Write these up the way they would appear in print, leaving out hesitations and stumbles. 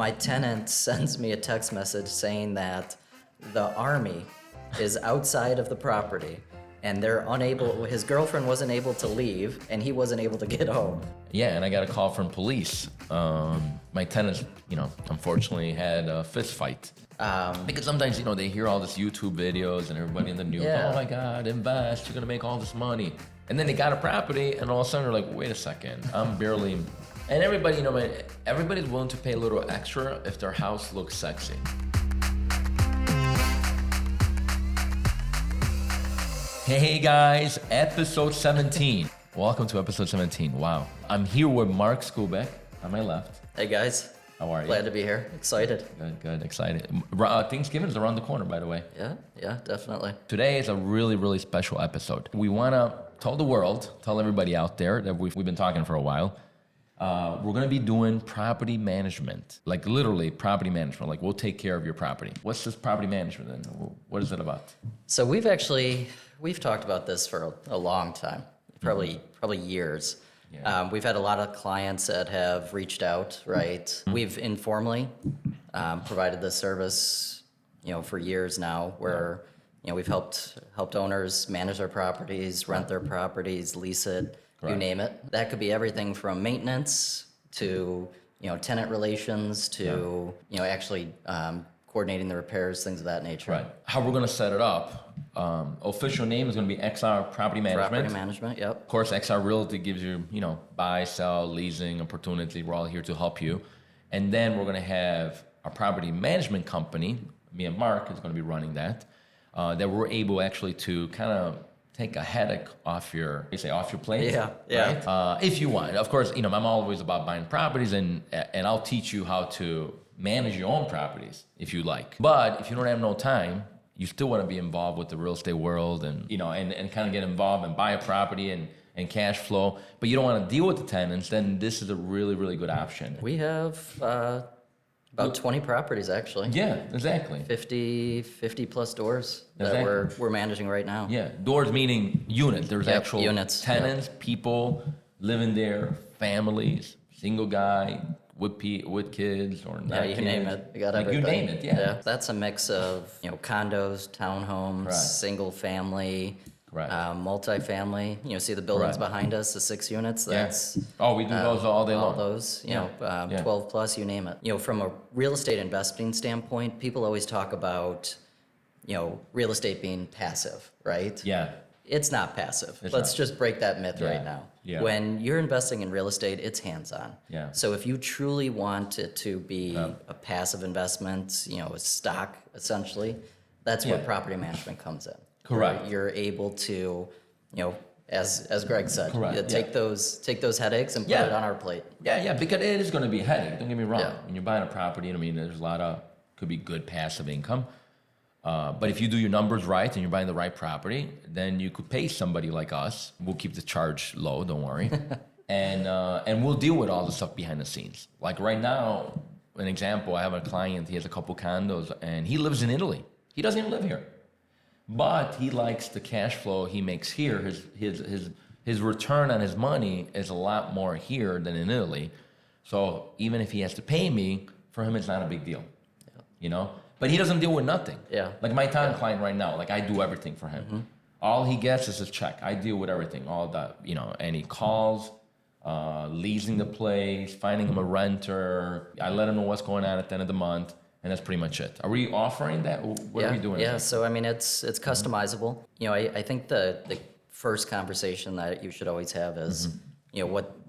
My tenant sends me a text message saying that the Army is outside of the property and his girlfriend wasn't able to leave and he wasn't able to get home. Yeah, and I got a call from police. My tenants, unfortunately had a fist fight. Because sometimes, they hear all this YouTube videos and everybody in the news, Yeah. oh my God, invest, you're gonna make all this money. And then they got a property and all of a sudden they're like, wait a second, I'm barely, and everybody, everybody's willing to pay a little extra if their house looks sexy. Hey guys, episode 17. Welcome to episode 17. Wow. I'm here with Mark Skubek on my left. Hey guys. How are you? Glad to be here. Excited. Good, excited. Thanksgiving is around the corner, by the way. Yeah, definitely. Today is a really, really special episode. We want to tell everybody out there that we've been talking for a while. We're going to be doing property management, like literally property management. Like we'll take care of your property. What's this property management and what is it about? So we've talked about this for a long time, probably years. Yeah. We've had a lot of clients that have reached out, right? Mm-hmm. We've informally provided this service, for years now, where we've helped owners manage their properties, rent their properties, lease it, you name it. That could be everything from maintenance to tenant relations to actually coordinating the repairs, things of that nature. Right. How we're going to set it up? Official name is going to be XR Property Management. Property Management, yep. Of course, XR Realty gives you, buy, sell, leasing opportunity. We're all here to help you. And then we're going to have a property management company. Me and Mark is going to be running that. That we're able actually to kind of take a headache off your plate. Yeah. Right? If you want. Of course, I'm always about buying properties and I'll teach you how to manage your own properties if you like. But if you don't have no time, you still want to be involved with the real estate world and kind of get involved and buy a property and cash flow, but you don't want to deal with the tenants, then this is a really, really good option. We have about 20 properties actually. Yeah, exactly. 50 plus doors Exactly. that we're managing right now. Yeah, doors meaning unit. There's actual units. Tenants, people living there, families, single guy, with kids or not you kids. name it. We got like everything. You name it, yeah. That's a mix of condos, townhomes, Right. single family, Right. multifamily. See the buildings Right. behind us, the 6 units. Yeah. That's We do those all day long. all those. Yeah. 12 plus, you name it. From a real estate investing standpoint, people always talk about real estate being passive, right? Yeah. It's not passive. It's Let's not. just break that myth Yeah. right now. Yeah. When you're investing in real estate, it's hands-on. Yeah. So if you truly want it to be a passive investment, a stock essentially, that's where Yeah. property management comes in. Correct. You're able to, as Greg said, Correct. take those headaches and put Yeah. it on our plate. Yeah, because it is going to be a headache. Don't get me wrong. Yeah. When you're buying a property, there's a lot of, could be good passive income. But if you do your numbers right and you're buying the right property, then you could pay somebody like us. We'll keep the charge low, don't worry. and we'll deal with all the stuff behind the scenes. Like right now, an example, I have a client, he has a couple condos and he lives in Italy. He doesn't even live here. But he likes the cash flow he makes here. His return on his money is a lot more here than in Italy. So even if he has to pay me, for him it's not a big deal. But he doesn't deal with nothing. Yeah. Like my time client right now, like I do everything for him. Mm-hmm. All he gets is his check. I deal with everything. All that, any calls, leasing the place, finding him a renter. I let him know what's going on at the end of the month. And that's pretty much it. Are we offering that? What are we doing? Yeah, so it's customizable. I think the first conversation that you should always have is,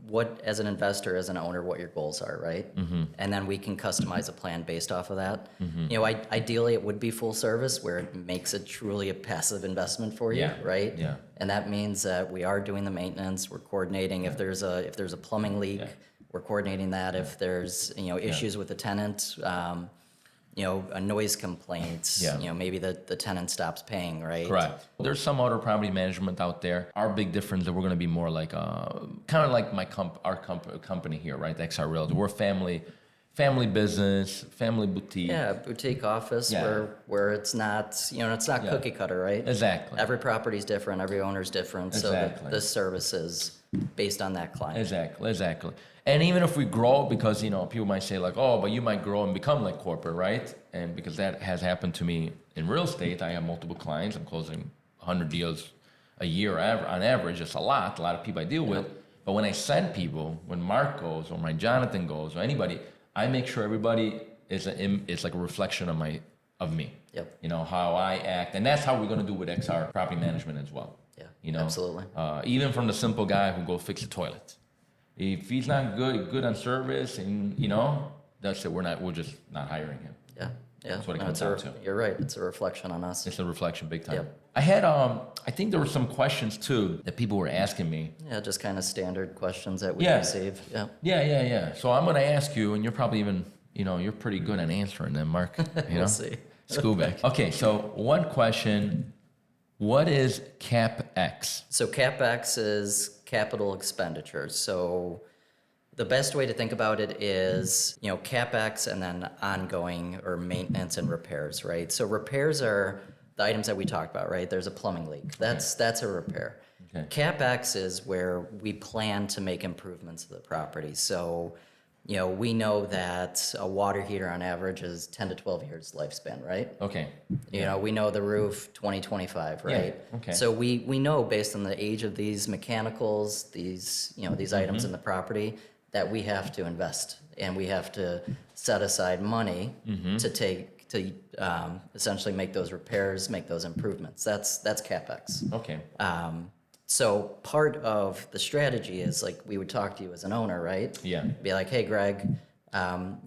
what as an investor, as an owner, what your goals are, right? Mm-hmm. And then we can customize a plan based off of that. Mm-hmm. Ideally it would be full service where it makes it truly a passive investment for you, right? Yeah. And that means that we are doing the maintenance, we're coordinating if there's a plumbing leak, we're coordinating that. If there's issues with the tenant, a noise complaint, maybe the tenant stops paying, right? Correct. There's some other property management out there. Our big difference is that we're going to be more like, kind of like our company here, right? XR Realty. We're a family business, family boutique. Yeah, boutique office Yeah. where it's not, it's not Yeah. cookie cutter, right? Exactly. Every property's different, every owner's different, so Exactly. the service is based on that client. Exactly. And even if we grow, because people might say like, oh, but you might grow and become like corporate, right? And because that has happened to me in real estate, I have multiple clients. I'm closing 100 deals a year on average. It's a lot of people I deal with. But when I send people, when Mark goes or my Jonathan goes or anybody, I make sure everybody is like a reflection of me. Yep. How I act, and that's how we're gonna do with XR Property Management as well. Yeah, absolutely. Even from the simple guy who goes fix the toilet. If he's not good on service, and that's it. We're just not hiring him. Yeah, yeah. That's what it No, comes down to. You're right. It's a reflection on us. It's a reflection, big time. Yep. I had I think there were some questions too that people were asking me. Yeah, just kind of standard questions that we Yeah. receive. Yeah. Yeah. So I'm gonna ask you, and you're probably even you're pretty good at answering them, Mark. We'll see. School back. Okay, so one question: what is CapEx? So CapEx is capital expenditures. So the best way to think about it is, CapEx and then ongoing or maintenance and repairs, right? So repairs are the items that we talked about, right? There's a plumbing leak. That's a repair. Okay. CapEx is where we plan to make improvements to the property. So, we know that a water heater on average is 10 to 12 years lifespan, right? Okay. We know the roof 2025, right? okay. So we know based on the age of these mechanicals, these items in the property, that we have to invest and we have to set aside money to essentially make those repairs, make those improvements. That's CapEx. Okay. So part of the strategy is like we would talk to you as an owner, right? Yeah. Be like, hey, Greg,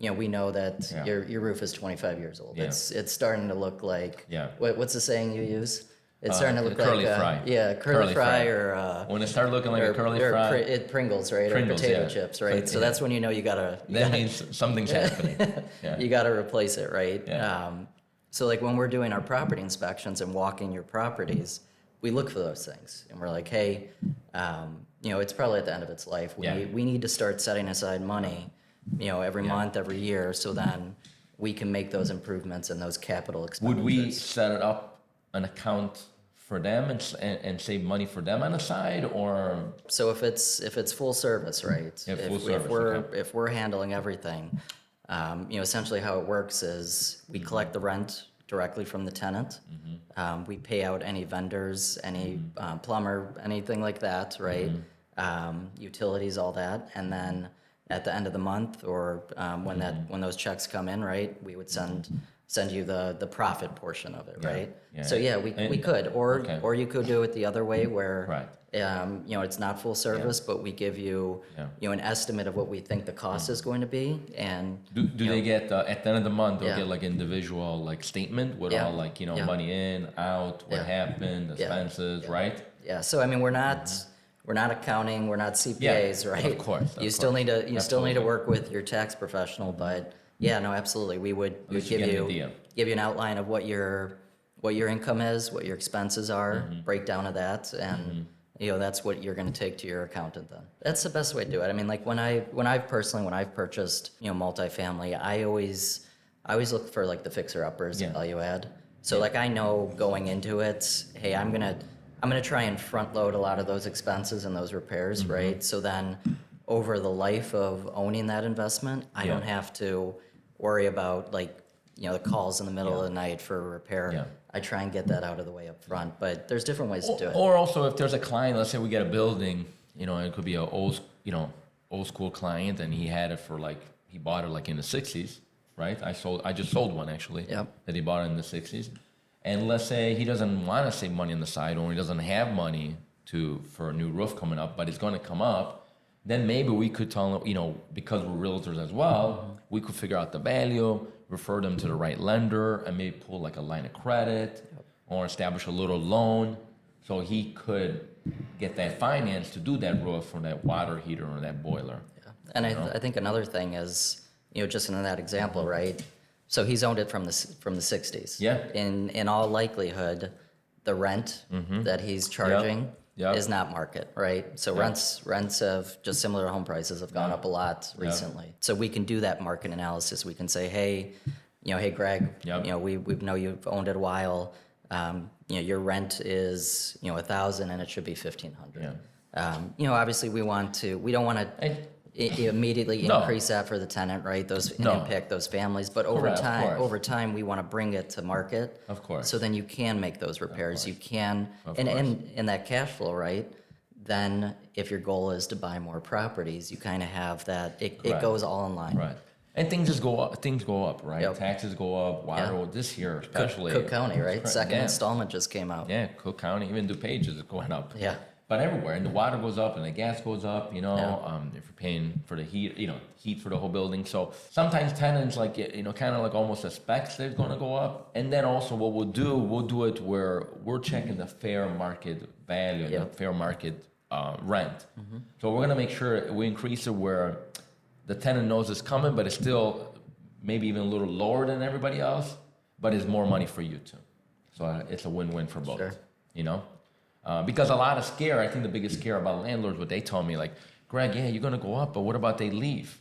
we know that Yeah. your roof is 25 years old. Yeah. It's starting to look like Yeah. what's the saying you use? It's starting to look curly like fry. yeah, curly fry or When it started looking like a curly fry, Pringles, right? Pringles, or potato yeah. chips, right? So Yeah. that's when you know you gotta that means something's happening. Yeah. you gotta replace it, right? Yeah. So like when we're doing our property inspections and walking your properties, we look for those things and we're like, hey, it's probably at the end of its life. We need to start setting aside money, every month, every year, so then we can make those improvements and those capital expenditures. Would we set it up an account for them and save money for them on the side, or So if it's full service, right? Yeah, full if service, we're okay. if we're handling everything, essentially how it works is we collect the rent directly from the tenant. We pay out any vendors, any plumber, anything like that, right? Utilities, all that, and then at the end of the month or when those checks come in, right, we would send you the profit portion of it, right? yeah. So yeah, we could, Okay. or you could do it the other way where Right. it's not full service, but we give you, an estimate of what we think the cost is going to be, and do they get at the end of the month? They'll Yeah. get like individual like statement with Yeah. all like Yeah. money in, out, what Yeah. happened, expenses, right? yeah. So I mean, we're not accounting, we're not CPAs, Yeah, right? of course, You of still course. need to still need to Absolutely. work with your tax professional, but yeah, no, absolutely, we would least give you get an you idea. give you an outline of what your income is, what your expenses are, breakdown of that, and that's what you're going to take to your accountant then. That's the best way to do it. I mean, like when I've purchased multifamily, I always look for like the fixer uppers, Yeah. value add. So like I know going into it, hey, I'm gonna try and front load a lot of those expenses and those repairs, right? So then over the life of owning that investment, I Yeah. don't have to worry about like the calls in the middle of the night for a repair. Yeah. I try and get that out of the way up front, but there's different ways to do it. Or also, if there's a client, let's say we get a building, it could be a old school client, and he had it for he bought it like in the 60s, right? I just sold one actually. Yep. That he bought it in the 60s, and let's say he doesn't want to save money on the side, or he doesn't have money for a new roof coming up, but it's going to come up. Then maybe we could tell him, because we're realtors as well, we could figure out the value, refer them to the right lender, and maybe pull like a line of credit or establish a little loan so he could get that finance to do that roof or that water heater or that boiler. And I think another thing is, just in that example, right? So he's owned it from the 60s. Yeah. In all likelihood, the rent that he's charging Yep. is not market, right? So rents have, just similar to home prices, have gone Yeah. up a lot recently. So we can do that market analysis. We can say, hey, hey Greg, Yep. we know you've owned it a while. Your rent is 1,000 and it should be 1,500. Yeah. Obviously we don't want to And- immediately No. increase that for the tenant, right? And No. impact those families. But Correct, of course. over time, we want to bring it to market. Of course. So then you can make those repairs. You can, Of and course. in that cash flow, right? Then if your goal is to buy more properties, you kind of have that. It Right. goes all in line. Right. And things just go up. Things go up, right? Yep. Taxes go up. Water this year, especially Cook County, right? Correct. Second Yeah. installment just came out. Yeah, Cook County, even DuPage is going up. Yeah. But everywhere, and the water goes up, and the gas goes up. Yeah. If you're paying for the heat, heat for the whole building. So sometimes tenants kind of like almost expects they're going to go up. And then also, what we'll do it where we're checking the fair market value, and the Yep. fair market rent. So we're going to make sure we increase it where the tenant knows it's coming, but it's still maybe even a little lower than everybody else, but it's more money for you too. So it's a win-win for both. Sure. Because a lot of scare, I think the biggest scare about landlords, what they tell me, like, Greg, yeah, you're gonna go up, but what about they leave?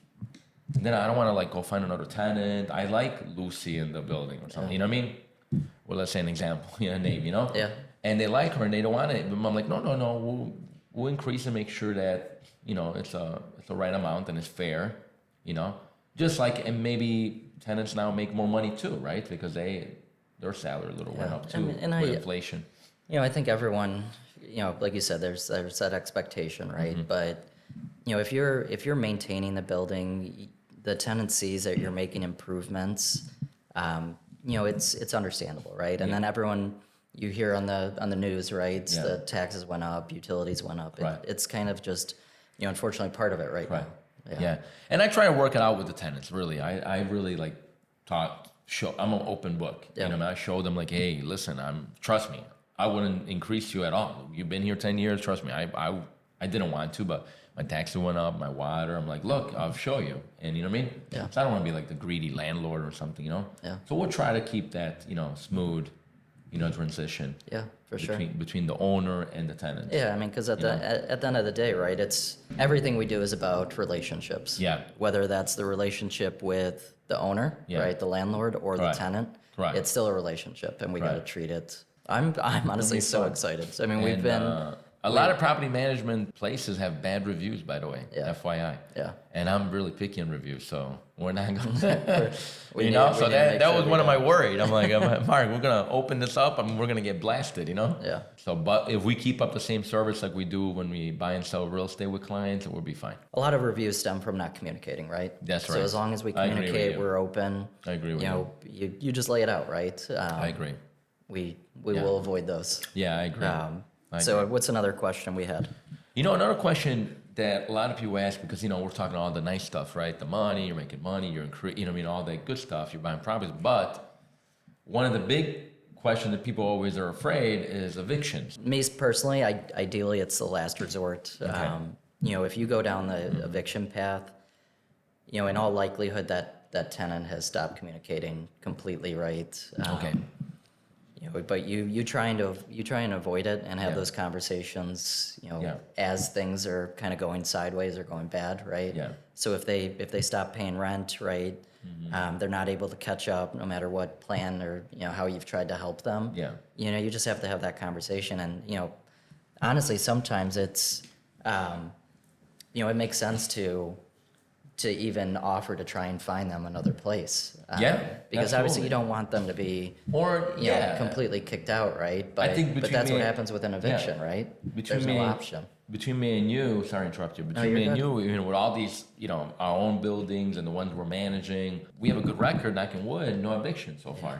And then I don't want to like go find another tenant. I like Lucy in the building or something. You know what I mean? Well, let's say an example, a name, Yeah. And they like her and they don't want it. But I'm like, no, we'll increase and make sure that it's the right amount and it's fair. Just like, and maybe tenants now make more money too, right? Because their salary a little went up too And with inflation. I think everyone, like you said, there's that expectation, right? Mm-hmm. But if you're maintaining the building, the tenant sees that you're making improvements. It's understandable, right? And then everyone, you hear on the news, right? Yeah. The taxes went up, utilities went up. Right. It's kind of just, unfortunately, part of it right now. Yeah. And I try to work it out with the tenants, really. I really like I'm an open book. Yeah. I show them like, hey, listen, trust me, I wouldn't increase you at all. You've been here 10 years, trust me. I didn't want to, but my taxes went up, my water. I'm like, look, I'll show you. And you know what I mean? Yeah. So I don't want to be like the greedy landlord or something, Yeah. So we'll try to keep that, smooth, transition. Yeah, for sure. Between the owner and the tenant. Yeah, I mean, because at the end of the day, right, it's everything we do is about relationships. Yeah. Whether that's the relationship with the owner, Yeah. right, the landlord, or the Right. tenant, Right. it's still a relationship, and we got to Right. treat it. I'm honestly be so fun. excited. I mean, we've And, been a lot of property management places have bad reviews, by the way. Yeah. FYI. Yeah. And I'm really picky on reviews, so we're not going. We you need- know, we so need to make that sure was we one of my don't. worries. I'm like, Mark, we're gonna open this up, and we're gonna get blasted. Yeah. So, but if we keep up the same service like we do when we buy and sell real estate with clients, we'll be fine. a lot of reviews stem from not communicating, right? That's So right. as long as we I agree with communicate, you. we're open. I agree with you just lay it out, right? I agree. We Yeah. will avoid those. Yeah, I agree. I So agree. what's another question we had? Another question that a lot of people ask, because we're talking all the nice stuff, right? The money, you're making money, you're all that good stuff. You're buying properties, but one of the big questions that people always are afraid is evictions. Me personally, ideally, it's the last resort. Okay. If you go down the eviction path, in all likelihood that tenant has stopped communicating completely, right? Okay. But you try and avoid it and have Yeah. those conversations, Yeah. as things are kind of going sideways or going bad, right? Yeah. So if they stop paying rent, right, they're not able to catch up no matter what plan or how you've tried to help them. Yeah. You just have to have that conversation, and honestly, sometimes it's it makes sense to even offer to try and find them another place. Yeah, Because obviously absolutely. you don't want them to be Or completely kicked out, right? But think but between that's what me- happens with an eviction, right? Between There's me, no option. Between me and you, sorry to interrupt you. Between you're me and good. you, with all these, our own buildings and the ones we're managing, we have a good record, knock on wood, no eviction so far.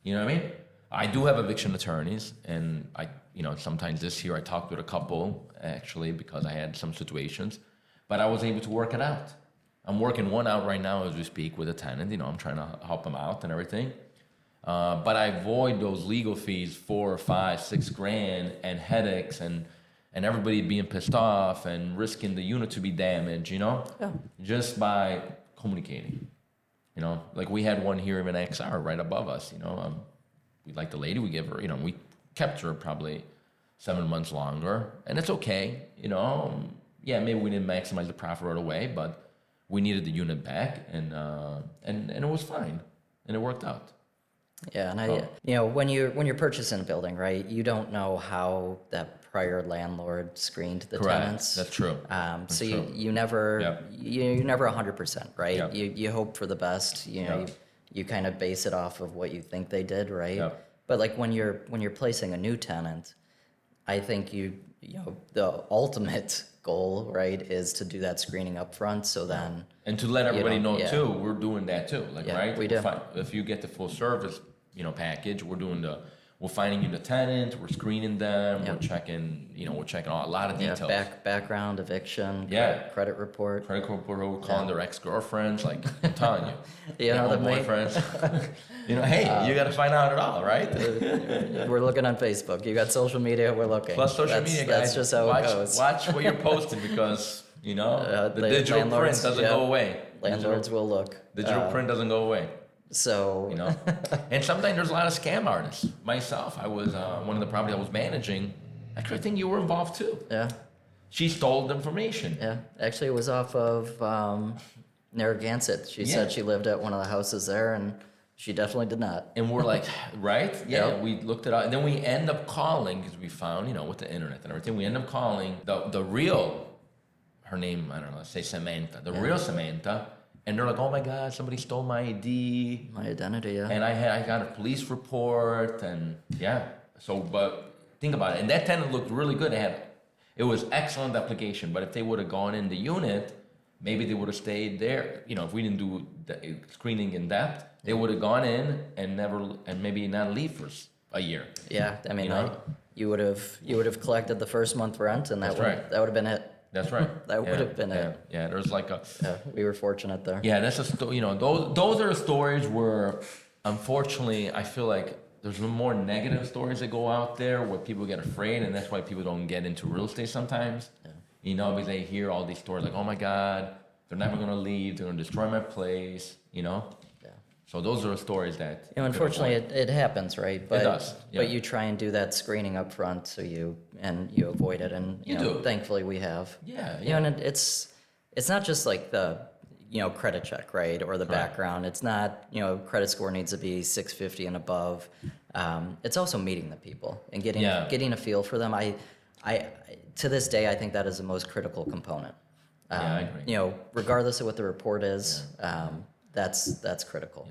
You know what I mean? I do have eviction attorneys, and sometimes this year I talked with a couple, actually, because I had some situations, but I was able to work it out. I'm working one out right now as we speak with a tenant. I'm trying to help them out and everything. But I avoid those legal fees, 4, 5, 6 grand, and headaches, and everybody being pissed off and risking the unit to be damaged, Yeah. just by communicating. Like we had one here in XR right above us. We like the lady, we give her, we kept her probably 7 months longer, and it's okay. Yeah, maybe we didn't maximize the profit right away, but we needed the unit back, and it was fine, and it worked out. Yeah, and Oh. when you're purchasing a building, right, you don't know how that prior landlord screened the Correct. tenants. That's true. So true. you never Yep. you're never 100%, right? Yep. You hope for the best. Yep. You kind of base it off of what you think they did, right? Yep. But like when you're placing a new tenant, I think the ultimate goal, right, is to do that screening up front. So then, And to let everybody know yeah. too, we're doing that too. Like, Yeah, right? we do. If you get the full service, package, we're finding you the tenant, we're screening them, Yep. we're checking a lot of yeah, details. background, eviction, Yeah. credit report. Credit card report, we're calling their ex-girlfriends, like, I'm telling you. You know, their the main- boyfriends. Hey, you got to find out it all, right? We're looking on Facebook. You got social media, we're looking. Plus social That's- media, guys. That's just how watch, it goes. Watch what you're posting because, the the digital print landlords, doesn't yeah. go away. Landlords will look. Digital print doesn't go away. So, And sometimes there's a lot of scam artists. Myself, I was one of the properties I was managing. Actually, I think you were involved too. yeah, She stole the information. yeah. Actually, it was off of Narragansett. She Yeah. said she lived at one of the houses there, and she definitely did not. And we're like, right? Yeah, Yep. we looked it up. And then we end up calling because we found, with the internet and everything, we end up calling the real, her name, I don't know, let's say Samantha, the real Samantha. And they're like, oh my God, somebody stole my ID. My identity, yeah. And I got a police report and yeah. So, but think about it. And that tenant looked really good. It was excellent application. But if they would have gone in the unit, maybe they would have stayed there. If we didn't do the screening in depth, they would have gone in and maybe not leave for a year. Yeah, I mean, you would have collected the first month rent, and That's right. that would have been it. That's right. That would have been yeah, it. Yeah, there's like a Yeah, we were fortunate there. yeah. That's a those are the stories where, unfortunately, I feel like there's more negative stories that go out there where people get afraid, and that's why people don't get into real estate sometimes. Yeah. Because they hear all these stories like, oh my God, they're never gonna leave, they're gonna destroy my place. Yeah. So those are the stories that. Unfortunately, it happens, right? But, does, yeah. But you try and do that screening up front, so you avoid it, and You do. Thankfully, we have. Yeah, You know, and it's not just like the credit check, right, or the background. It's not credit score needs to be 650 and above. It's also meeting the people and getting a feel for them. I to this day, I think that is the most critical component. I agree. Regardless of what the report is, that's critical.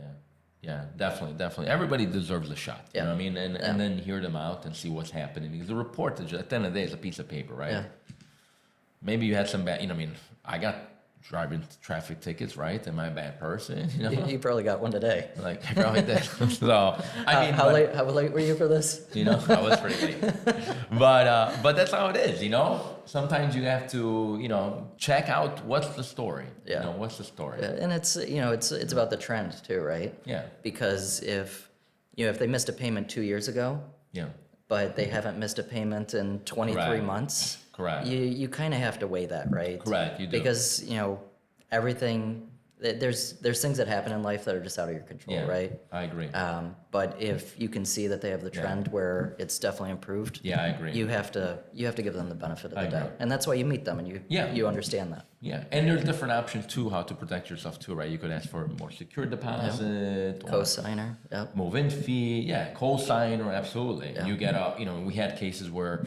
Yeah, definitely. Everybody deserves a shot. You Yeah. know what I mean? And then hear them out and see what's happening. Because the report, at the end of the day, is a piece of paper, right? Yeah. Maybe you had some bad, I got driving traffic tickets, right? Am I a bad person? You probably got one today. Like, I probably did. So, How late were you for this? I was pretty late. But that's how it is, Sometimes you have to, check out what's the story. Yeah. What's the story? Yeah, and it's it's about the trend too, right? Yeah. Because if they missed a payment 2 years ago, Yeah. but they haven't missed a payment in 23 Correct. months, Correct. You kind of have to weigh that, right? Correct, you do. Because everything there's things that happen in life that are just out of your control, Yeah. right? I agree. But if you can see that they have the trend where it's definitely improved, Yeah, I agree. You have to give them the benefit of I the doubt, agree. and that's why you meet them and you understand that. Yeah, and there's different options too how to protect yourself too, right? You could ask for a more secure deposit, or Co-signer, yep. move-in fee, yeah, co-signer, absolutely. Yeah. You get we had cases where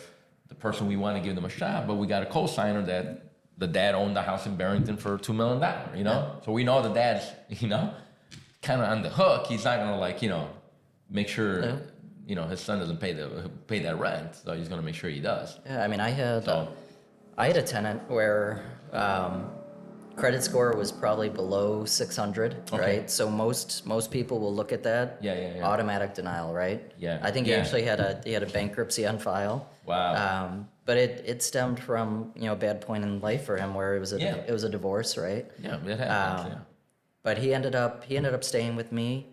the person we want to give them a shot, but we got a co-signer that the dad owned the house in Barrington for $2 million, So we know the dad's, kind of on the hook. He's not gonna make sure, his son doesn't pay that rent. So he's gonna make sure he does. Yeah, I mean, I had So- a tenant where credit score was probably below 600, Okay. right? So most people will look at that. Yeah. Automatic denial, right? Yeah, I think he yeah. actually had a bankruptcy on file. Wow. But it stemmed from a bad point in life for him where it was a divorce, right? Yeah, that happens. But he ended up staying with me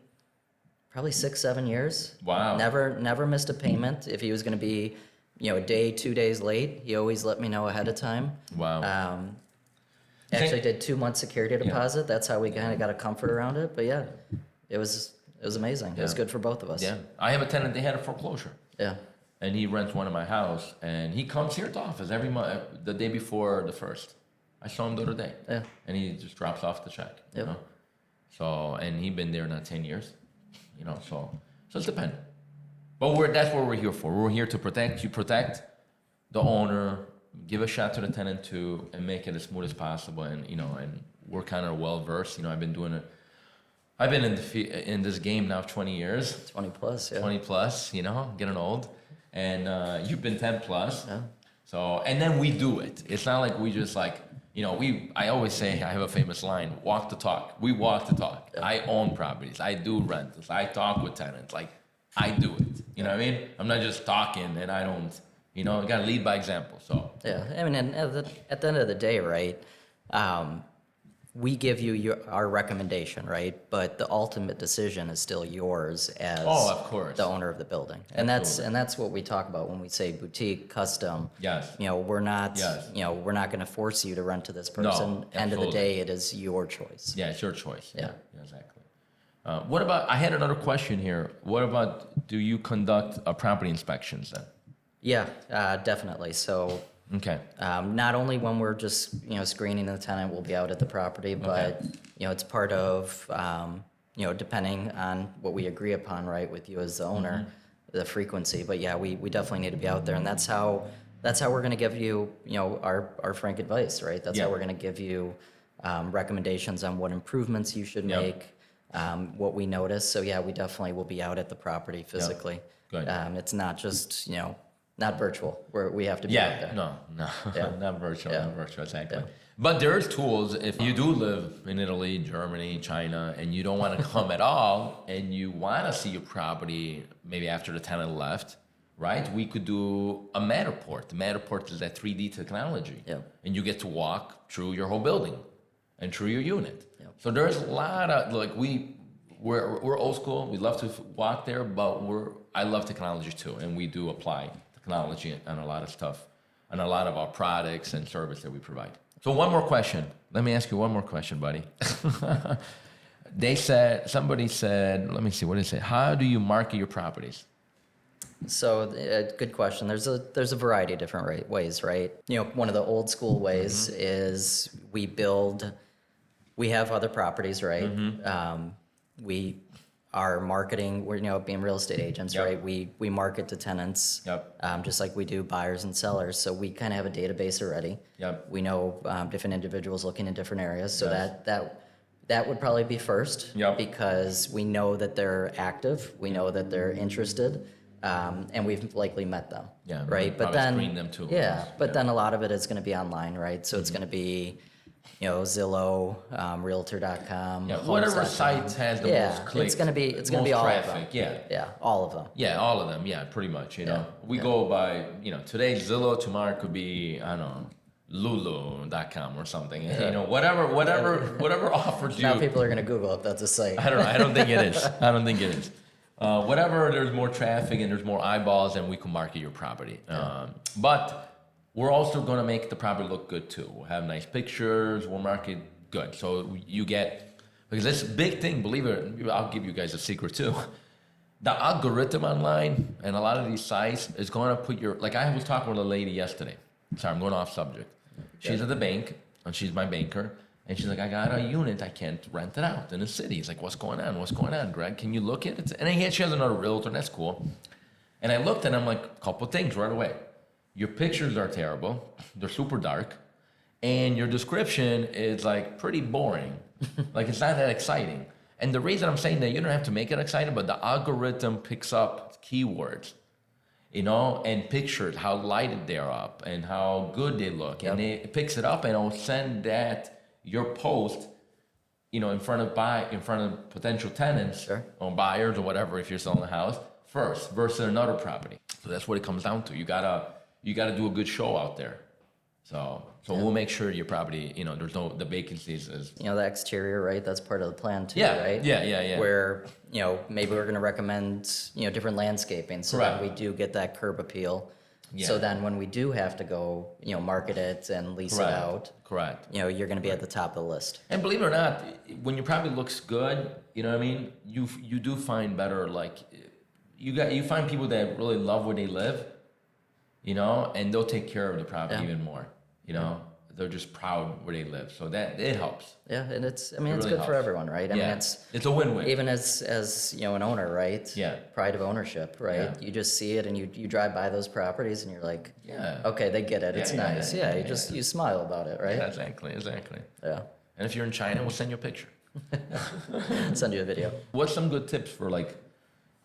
probably 6-7 years. Wow. Never missed a payment. If he was going to be a day, 2 days late, he always let me know ahead of time. Wow. Actually did 2 months security deposit. That's how we kind of got a comfort around it. But yeah, it was amazing. It was good for both of us. Yeah, I have a tenant. They had a foreclosure. Yeah. and he rents one of my house, and he comes here to office every month, the day before the first. I saw him the other day, Yeah. and he just drops off the check. You Yep. know, so and he been there now 10 years. You know, so it's depend. But that's what we're here for. We're here to protect the owner, give a shot to the tenant too, and make it as smooth as possible. And you know, and we're kind of well versed. You know, I've been doing it. I've been in this game now 20 years, 20 plus, yeah. 20 plus. You know, getting old, and you've been 10 plus. Yeah. So and then we do it. It's not like we just like. You know, I always say, I have a famous line, walk the talk. We walk the talk. Yeah. I own properties. I do rentals. I talk with tenants. Like, I do it. You know what I mean? I'm not just talking and I don't, you know, you got to lead by example. So, Yeah, I mean, and at the end of the day, right, we give you our recommendation, right? But the ultimate decision is still yours as Oh, of course. the owner of the building. And that's what we talk about when we say boutique, custom. Yes. You know, we're not, Yes. you know, we're not going to force you to rent to this person. End of the absolutely. day, it is your choice. yeah, it's your choice. Yeah. Exactly. What about, I had another question here. What about, do you conduct property inspections then? Yeah, definitely. So Okay. not only when we're just, you know, screening the tenant, we'll be out at the property, but, you know, it's part of, you know, depending on what we agree upon, right, with you as the owner, the frequency. But yeah, we definitely need to be out there, and that's how we're going to give you, you know, our frank advice, right? That's Yeah. how we're going to give you recommendations on what improvements you should Yep. make, what we notice. So yeah, we definitely will be out at the property physically. Good. It's not just, you know, not virtual, where we have to be out Yeah, there. no, Yeah. not virtual, Yeah. not virtual, exactly. Yeah. But there's tools, if you do live in Italy, Germany, China, and you don't want to come at all, and you want to see your property maybe after the tenant left, right? We could do a Matterport. The Matterport is that 3D technology. Yeah. And you get to walk through your whole building and through your unit. Yeah. So there's a lot of, like, we're old school, we love to walk there, but I love technology too, and we do apply technology on a lot of stuff, on a lot of our products and service that we provide. So one more question. Let me ask you one more question, buddy. Somebody said, let me see, what did it say? How do you market your properties? So, good question. There's a variety of different ways, right? You know, one of the old school ways is we have other properties, right? We are marketing, we're, you know, being real estate agents, Yep. right? We market to tenants, Yep. just like we do buyers and sellers. So we kind of have a database already. Yep. We know different individuals looking in different areas. So Yes. that would probably be first, Yep. because we know that they're active, we know that they're interested, and we've likely met them. Yeah, Right. we'll But probably then, screen them too. yeah. But Yeah. then a lot of it is going to be online, right? So it's going to be, you know, Zillow, Realtor.com. Yeah, whatever Homes.com. site has the Yeah, most clicks. it's gonna be most all of traffic. them. Yeah. Yeah, all of them. Yeah, all of them. Yeah, pretty much. You know, we yeah. go by, you know, today Zillow, tomorrow it could be, I don't know, Lulu.com or something. You know, whatever offers you. Now people are going to Google if that's a site. I don't know. I don't think it is. I don't think it is. Whatever, there's more traffic and there's more eyeballs, and we can market your property. But we're also going to make the property look good too. We'll have nice pictures. We'll market good. So you get, because this big thing, believe it, I'll give you guys a secret too. The algorithm online and a lot of these sites is going to put your, like I was talking with a lady yesterday. Sorry, I'm going off subject. She's at the bank, and she's my banker. And she's like, I got a unit, I can't rent it out in the city. He's like, what's going on? What's going on, Greg? Can you look at it? And then she has another realtor, and that's cool. And I looked, and I'm like, a couple things right away. Your pictures are terrible. They're super dark. And your description is like pretty boring. Like it's not that exciting. And the reason I'm saying that, you don't have to make it exciting, but the algorithm picks up keywords, you know, and pictures, how lighted they're up and how good they look. Yep. And it picks it up, and it'll send your post, you know, in front of potential tenants, Sure. or buyers or whatever, if you're selling a house first versus another property. So that's what it comes down to. You gotta do a good show out there. So we'll make sure your property, you know, there's the vacancies is. You know, the exterior, right? That's part of the plan too, Yeah, right? yeah. Where, you know, maybe we're going to recommend, you know, different landscaping so that Correct. we do get that curb appeal. Yeah. So then when we do have to go, you know, market it and lease it out, Correct. you know, you're going to be at the top of the list. And believe it or not, when your property looks good, you know what I mean, you do find better, like, you find people that really love where they live, you know, and they'll take care of the property Yeah. even more. You know, they're just proud where they live, so that it helps. Yeah, and it's I mean it's really good for helps. everyone, right? I mean It's a win-win. even as you know an owner, right? Yeah. Pride of ownership, right? Yeah. You just see it and you drive by those properties and you're like, Yeah. okay, they get it. It's Yeah, nice. yeah, You just you smile about it, right? Yeah, exactly. Yeah. And if you're in China, we'll send you a picture. Send you a video. What's some good tips for like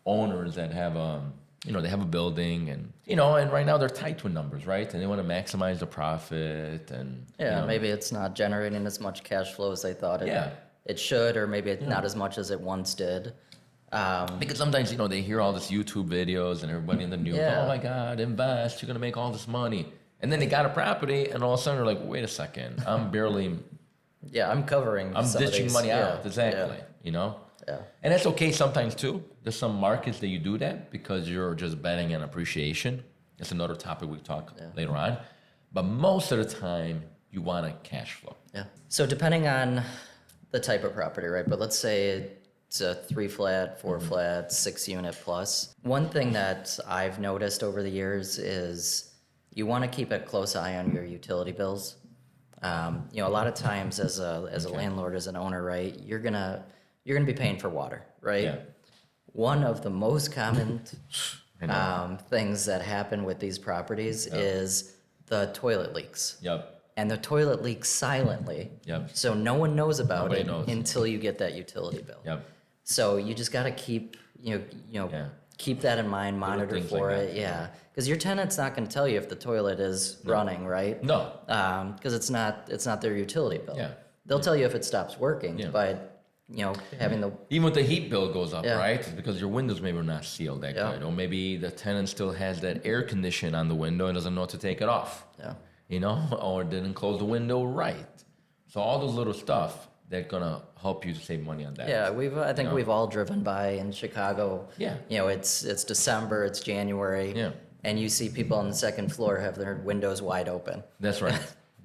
owners that have you know, they have a building and you know, and right now they're tight with numbers, right? And they want to maximize the profit and Yeah, you know, maybe it's not generating as much cash flow as they thought it should, or maybe it's not as much as it once did. because sometimes you know they hear all these YouTube videos and everybody in the news, Yeah. oh my God, invest, you're gonna make all this money, and then they got a property and all of a sudden they're like, wait a second, I'm barely, Yeah, I'm covering. I'm some of ditching these. money Yeah, out, exactly, you know. Yeah. And that's okay sometimes too. There's some markets that you do that because you're just betting on appreciation. That's another topic we talk later on. But most of the time, you want a cash flow. Yeah. So depending on the type of property, right? But let's say it's a 3 flat, 4 flat, 6 unit plus. One thing that I've noticed over the years is you want to keep a close eye on your utility bills. You know, a lot of times as a landlord, as an owner, right, you're gonna be paying for water, right? Yeah. One of the most common I know. things that happen with these properties is the toilet leaks. Yep. And the toilet leaks silently. Yep. So no one knows about Nobody it knows. until you get that utility bill. Yep. So you just got to keep, Yeah. keep that in mind, monitor things for like it. that. Yeah. Because your tenant's not going to tell you if the toilet is running, right? No. Because it's not their utility bill. Yeah. They'll tell you if it stops working, Yeah. but having the Even with the heat bill goes up, Yeah. right? It's because your windows maybe are not sealed that Yeah. good. Or maybe the tenant still has that air condition on the window and doesn't know to take it off. yeah. You know, or didn't close the window right. So all those little stuff that's gonna help you to save money on that. Yeah, I think know? we've all driven by in Chicago. Yeah. It's December, it's January. Yeah. And you see people on the second floor have their windows wide open. That's right.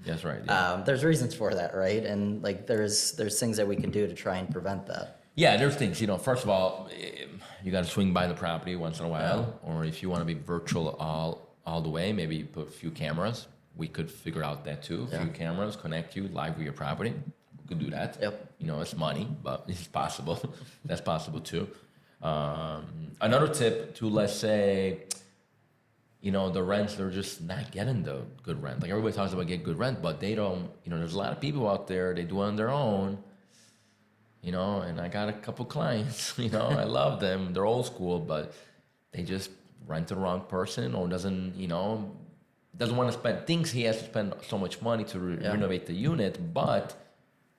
That's right. Yeah. There's reasons for that, right? And like there's things that we can do to try and prevent that. Yeah, there's things, you know, first of all, you got to swing by the property once in a while, or if you want to be virtual all the way, maybe you put a few cameras. We could figure out that too. A few cameras, connect you live with your property. We could do that. Yep. You know, it's money, but it's possible. That's possible too. Another tip to, let's say, you know, the rents, they're just not getting the good rent. Like everybody talks about get good rent, but they don't, you know, there's a lot of people out there, they do it on their own. You know, and I got a couple clients, you know, I love them. They're old school, but they just rent to the wrong person or doesn't want to spend, thinks he has to spend so much money to renovate the unit, but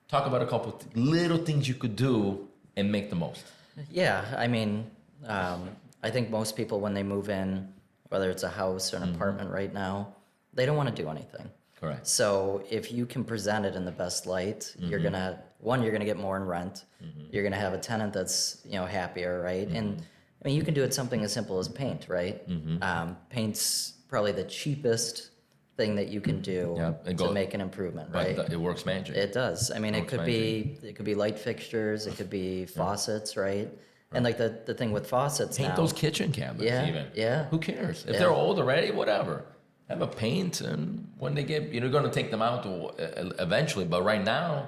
talk about a couple little things you could do and make the most. Yeah, I mean, I think most people when they move in, whether it's a house or an apartment right now, they don't want to do anything. Correct. So if you can present it in the best light, you're gonna get more in rent. You're gonna have a tenant that's happier, right? And I mean, you can do it something as simple as paint, right? Paint's probably the cheapest thing that you can do to make an improvement, right? But it works magic. It does. I mean, it could be light fixtures, it could be faucets, right? And like the thing with faucets Paint now, those kitchen cabinets even. Yeah. Who cares? If they're old already, whatever. Have a paint, and when they get, you're going to take them out eventually, but right now,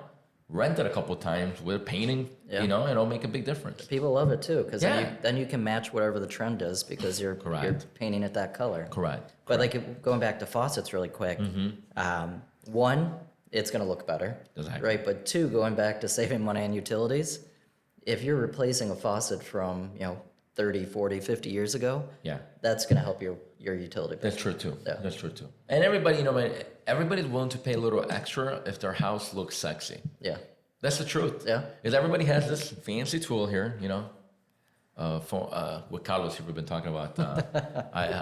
rent it a couple times with painting, and it'll make a big difference. People love it too, because then you can match whatever the trend is because you're painting it that color. Correct. But like going back to faucets really quick, one, it's going to look better, Exactly. right? But two, going back to saving money on utilities, if you're replacing a faucet from 30, 40, 50 years ago, that's going to help your utility bill. That's true too. Yeah. That's true too. And everybody, man, everybody's willing to pay a little extra if their house looks sexy. Yeah. That's the truth. Yeah. Because everybody has this fancy tool here, what Carlos here we've been talking about,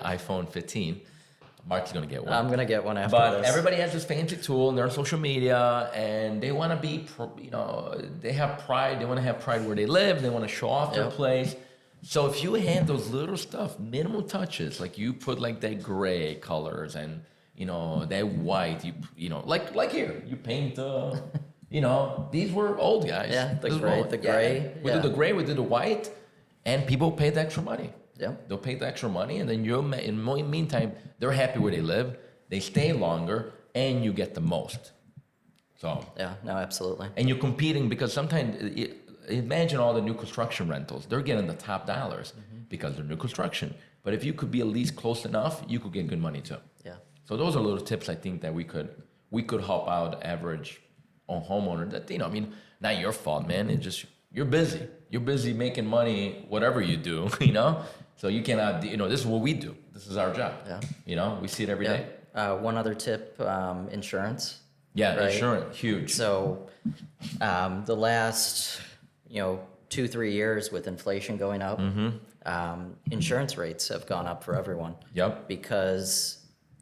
iPhone 15. Mark's gonna get one. I'm going to get one after But this. everybody has this fancy tool, and they're on social media, and they want to be, they have pride. They want to have pride where they live. They want to show off their place. So if you have those little stuff, minimal touches, like you put like that gray colors and that white, like here, you paint. These were old guys. Yeah, the This is gray, old. the gray. We did the gray, we did the white, and people paid the extra money. Yep. They'll pay the extra money, and then in the meantime, they're happy where they live. They stay longer, and you get the most. So, Yeah, no, absolutely. and you're competing because sometimes, imagine all the new construction rentals. They're getting the top dollars because they're new construction. But if you could be at least close enough, you could get good money too. Yeah. So those are little tips I think that we could help out average homeowner. That, I mean, not your fault, man. It's just you're busy. You're busy making money, whatever you do, So you cannot, this is what we do. This is our job. Yeah. We see it every day. One other tip, insurance. Yeah, Right. insurance, huge. So the last, 2-3 years with inflation going up, insurance rates have gone up for everyone. Yep. Because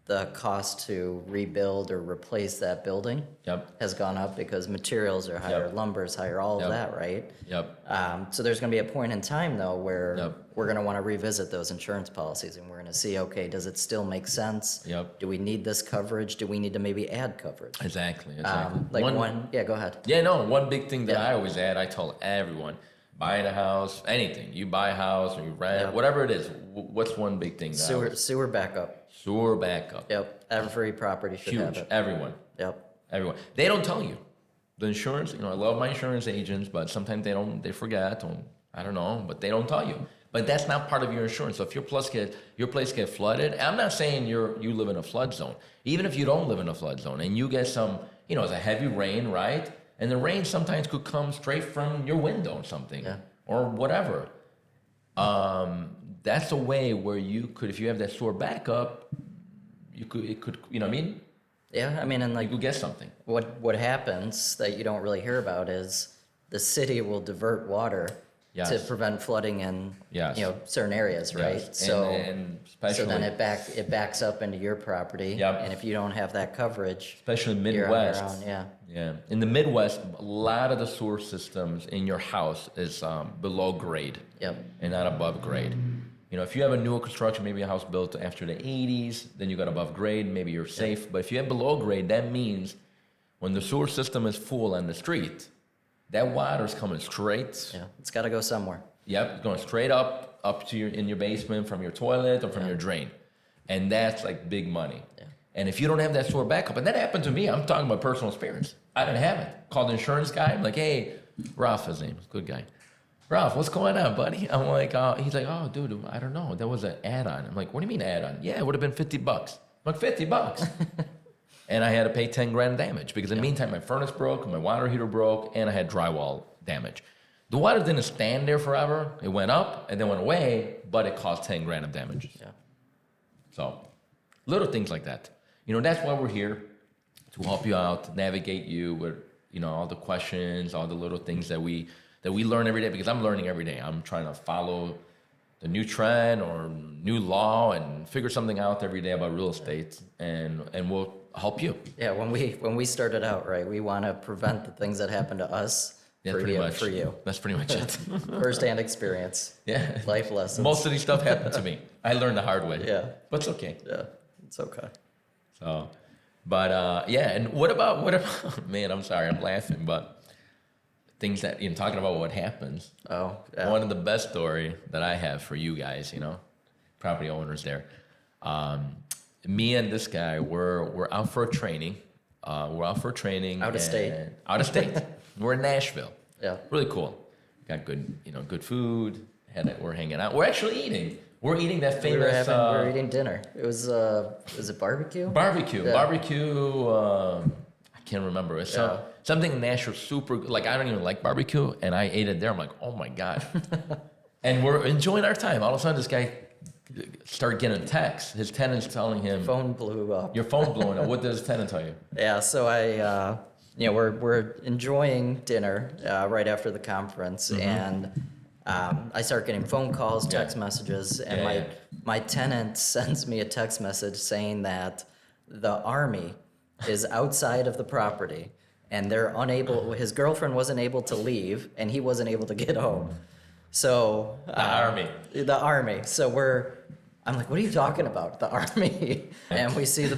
the cost to rebuild or replace that building Yep. has gone up because materials are higher, Yep. lumber's higher, all Yep. of that, right? Yep. So there's going to be a point in time, though, where Yep. we're going to want to revisit those insurance policies, and we're going to see, okay, does it still make sense? Yep. Do we need this coverage? Do we need to maybe add coverage? Exactly. Yeah, go ahead. Yeah, no, one big thing that Yeah. I always add, I tell everyone, buying a house, anything, you buy a house or you rent, Yeah. whatever it is, what's one big thing? That I always- Sewer backup. Sewer backup. Yep, every property should have Huge. it. Everyone. Yep. Everyone. They don't tell you. The insurance, I love my insurance agents, but sometimes they forget, or I don't know, but they don't tell you. But that's not part of your insurance. So if your place get flooded, I'm not saying you live in a flood zone. Even if you don't live in a flood zone and you get some, it's a heavy rain, right? And the rain sometimes could come straight from your window or something, Yeah. or whatever. That's a way where you could, if you have that sewer backup, it could, what I mean? Yeah, I mean, and You like could get something. what happens that you don't really hear about is the city will divert water to Yes. prevent flooding in Yes. certain areas, right? Yes. So and so especially, then it backs up into your property, Yep. and if you don't have that coverage, especially you're on your Midwest. own. Yeah, Yeah, in the Midwest, a lot of the sewer systems in your house is below grade yep, and not above grade. If you have a newer construction, maybe a house built after the 80s, then you got above grade, maybe you're safe. But if you have below grade, that means when the sewer system is full on the street, that water's coming straight. yeah. It's got to go somewhere. Yep, it's going straight up to in your basement from your toilet or from your drain, and that's like big money. Yeah. And if you don't have that sewer backup, and that happened to me, I'm talking about personal experience. I didn't have it. Called the insurance guy. I'm like, hey, Ralph, his name is good guy. Ralph, what's going on, buddy? I'm like, he's like, oh, dude, I don't know. That was an add-on. I'm like, what do you mean add-on? Yeah, it would have been $50. I'm like, $50. And I had to pay 10 grand damage because in the meantime, my furnace broke, my water heater broke, and I had drywall damage. The water didn't stand there forever. It went up and then went away, but it caused 10 grand of damage. Yeah, So little things like that. That's why we're here, to help you out, navigate you with, all the questions, all the little things that we learn every day, because I'm learning every day. I'm trying to follow the new trend or new law and figure something out every day about real estate, and we'll help you. yeah. When we started out, right, we want to prevent the things that happen to us That's for you. That's pretty much it. Firsthand experience, Yeah. life lessons. Most of these stuff happened to me. I learned the hard way. Yeah. But it's okay. Yeah, it's okay. So, but yeah, and what about man, I'm sorry, I'm laughing, but things that, talking about what happens. Oh, yeah. One of the best story that I have for you guys, property owners there. Me and this guy we're out for a training. We're out for a training. Out of state. Out of state. We're in Nashville. Yeah. Really cool. Got good, good food. We're hanging out. We're actually eating. We're eating that We were famous we were eating dinner. It was it barbecue? barbecue. Yeah. Barbecue. I can't remember. It's Yeah. something in Nashville super. Like I don't even like barbecue, and I ate it there. I'm like, oh my god. And we're enjoying our time. All of a sudden, this guy started getting texts. His tenant's telling him, Phone blew up. "Your phone's blowing up." What does his tenant tell you? Yeah, so we're enjoying dinner right after the conference, Mm-hmm. and I start getting phone calls, text messages, and Yeah, my tenant sends me a text message saying that the Army is outside of the property, and they're unable. His girlfriend wasn't able to leave, and he wasn't able to get home. So The Army. The Army. So I'm like, what are you talking about? The Army. And we see the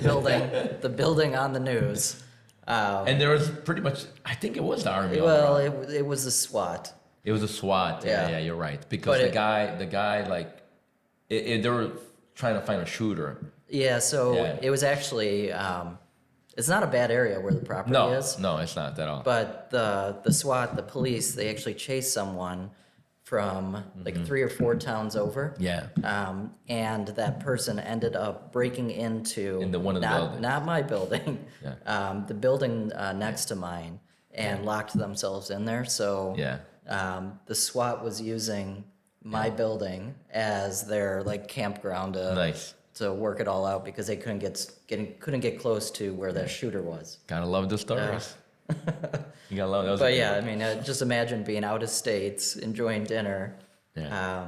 building on the news. And there was pretty much. I think it was the Army. Well, overall. it was a SWAT. It was a SWAT. Yeah. Yeah, you're right. Because But the guy like They were trying to find a shooter. Yeah, so Yeah. it was actually, it's not a bad area where the property No, is. no, it's not at all. But the SWAT, the police, they actually chased someone from like 3 or 4 towns over. Yeah. And that person ended up breaking into One of the buildings. not my building, Yeah. the building next to mine, and locked themselves in there. So Yeah. the SWAT was using my building as their like campground Nice. to work it all out because they couldn't get close to where that shooter was. Gotta love the stories. You gotta love those. But yeah, I mean, just imagine being out of states, enjoying dinner, Yeah.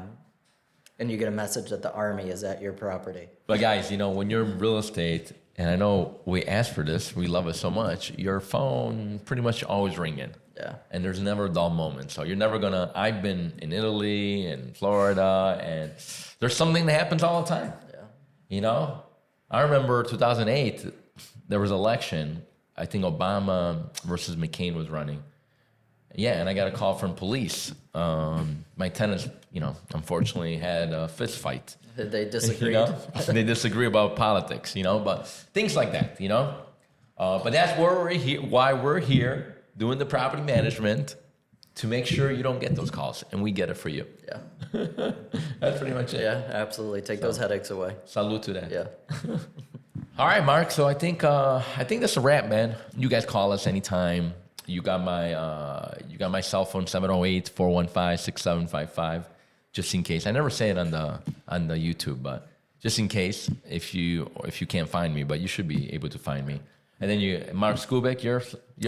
and you get a message that the army is at your property. But guys, when you're in real estate, and I know we ask for this, we love it so much, your phone pretty much always ringing. Yeah. And there's never a dull moment. So you're never gonna, I've been in Italy and Florida, and there's something that happens all the time. Yeah. I remember 2008, there was an election. I think Obama versus McCain was running. Yeah, and I got a call from police. My tenants, unfortunately had a fist fight. They disagreed. They disagree about politics, but things like that, But that's where we're here, why we're here doing the property management to make sure you don't get those calls, and we get it for you. Yeah. That's pretty much it. Yeah, absolutely. Take those headaches away. Salute to that. Yeah. All right, Mark. So I think that's a wrap, man. You guys call us anytime. You got my cell phone 708-415-6755. Just in case. I never say it on the YouTube, but just in case if you can't find me, but you should be able to find me. And then Mark Skubik, your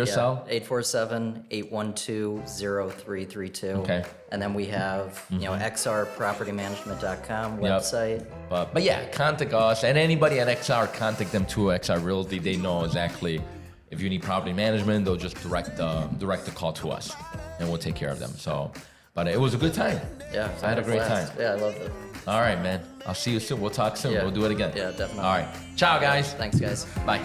cell? 847-812-0332. Okay. And then we have, xrpropertymanagement.com website. But yeah, contact us, and anybody at XR, contact them to XR Realty. They know exactly if you need property management. They'll just direct the call to us, and we'll take care of them. So, but it was a good time. Yeah. I had a great time. Yeah, I loved it. All right, man. I'll see you soon. We'll talk soon. Yeah. We'll do it again. Yeah, definitely. All right. Ciao, guys. Thanks, guys. Bye.